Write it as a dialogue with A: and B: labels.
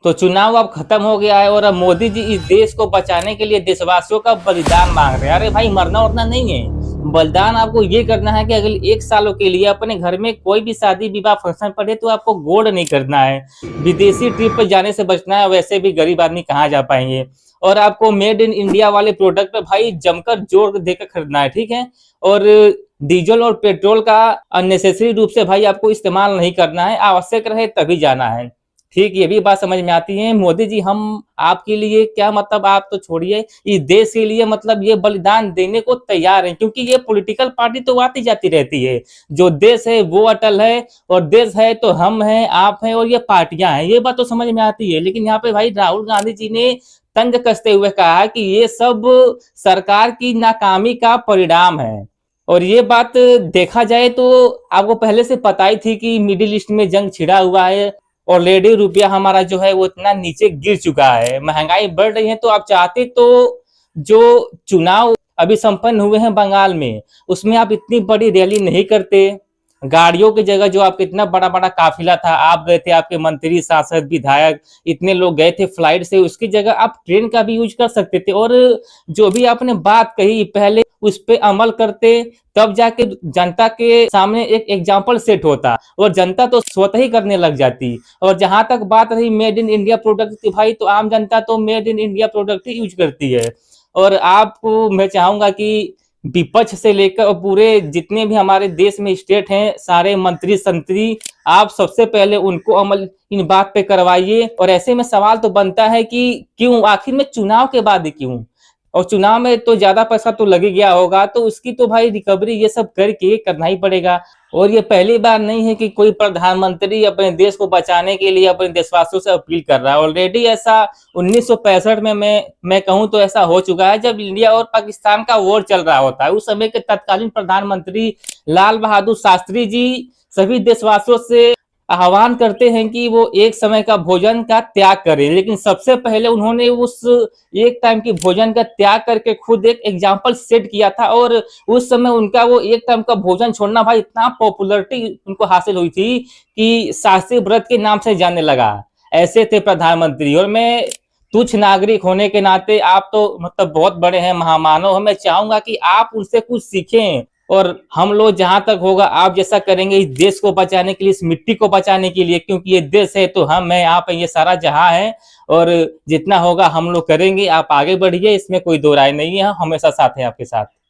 A: तो चुनाव अब खत्म हो गया है और अब मोदी जी इस देश को बचाने के लिए देशवासियों का बलिदान मांग रहे हैं। अरे भाई, मरना उरना नहीं है। बलिदान आपको ये करना है कि अगले 1 सालों के लिए अपने घर में कोई भी शादी विवाह फंक्शन पड़े तो आपको गोल्ड नहीं करना है। विदेशी ट्रिप पर जाने से बचना है, वैसे भी गरीब आदमी कहाँ जा पाएंगे। और आपको मेड इन इंडिया वाले प्रोडक्ट पे भाई जमकर जोर देकर खरीदना है, ठीक है। और डीजल और पेट्रोल का अननेसेसरी रूप से भाई आपको इस्तेमाल नहीं करना है, आवश्यक रहे तभी जाना है। ठीक, ये भी बात समझ में आती है। मोदी जी, हम आपके लिए क्या मतलब, आप तो छोड़िए, इस देश के लिए मतलब ये बलिदान देने को तैयार हैं, क्योंकि ये पॉलिटिकल पार्टी तो आती जाती रहती है। जो देश है वो अटल है, और देश है तो हम हैं, आप हैं और ये पार्टियां हैं, ये बात तो समझ में आती है। लेकिन यहाँ पे भाई राहुल गांधी जी ने तंज कसते हुए कहा कि ये सब सरकार की नाकामी का परिणाम है। और ये बात देखा जाए तो आपको पहले से पता ही थी कि मिडिल ईस्ट में जंग छिड़ा हुआ है, ऑलरेडी रुपया हमारा जो है वो इतना नीचे गिर चुका है, महंगाई बढ़ रही है। तो आप चाहते तो जो चुनाव अभी संपन्न हुए हैं बंगाल में, उसमें आप इतनी बड़ी रैली नहीं करते। गाड़ियों की जगह जो आपका इतना बड़ा बड़ा काफिला था, आप गए थे, आपके मंत्री सांसद विधायक इतने लोग गए थे फ्लाइट से, उसकी जगह आप ट्रेन का भी यूज कर सकते थे। और जो भी आपने बात कही पहले उस पर अमल करते, तब जाके जनता के सामने एक एग्जाम्पल सेट होता और जनता तो स्वतः ही करने लग जाती। और जहां तक बात रही मेड इन इंडिया प्रोडक्ट की भाई, तो आम जनता तो made in India product he use करती है। और आपको मैं चाहूंगा कि विपक्ष से लेकर और पूरे जितने भी हमारे देश में स्टेट हैं, सारे मंत्री संतरी, आप सबसे पहले उनको अमल इन बात पे करवाइए। और ऐसे में सवाल तो बनता है कि क्यों, आखिर में चुनाव के बाद ही क्यों? और चुनाव में तो ज्यादा पैसा तो लग ही गया होगा, तो उसकी तो भाई रिकवरी ये सब करके करना ही पड़ेगा। और ये पहली बार नहीं है कि कोई प्रधानमंत्री अपने देश को बचाने के लिए अपने देशवासियों से अपील कर रहा है। ऑलरेडी ऐसा 1965 में मैं कहूं तो ऐसा हो चुका है, जब इंडिया और पाकिस्तान का वॉर चल रहा होता है। उस समय के तत्कालीन प्रधानमंत्री लाल बहादुर शास्त्री जी सभी देशवासियों से आह्वान करते हैं कि वो एक समय का भोजन का त्याग करें, लेकिन सबसे पहले उन्होंने उस एक टाइम की भोजन का त्याग करके खुद एक एग्जाम्पल सेट किया था। और उस समय उनका वो एक टाइम का भोजन छोड़ना भाई इतना पॉपुलरिटी उनको हासिल हुई थी कि शास्त्री व्रत के नाम से जाने लगा। ऐसे थे प्रधानमंत्री। और मैं तुच्छ नागरिक होने के नाते, आप तो मतलब बहुत बड़े हैं, महामानव हैं, मैं चाहूंगा कि आप उनसे कुछ सीखें। और हम लोग जहां तक होगा आप जैसा करेंगे इस देश को बचाने के लिए, इस मिट्टी को बचाने के लिए, क्योंकि ये देश है तो हम हैं, आप हैं, ये सारा जहां है। और जितना होगा हम लोग करेंगे। आप आगे बढ़िए, इसमें कोई दो राय नहीं है, हम हमेशा साथ हैं आपके साथ।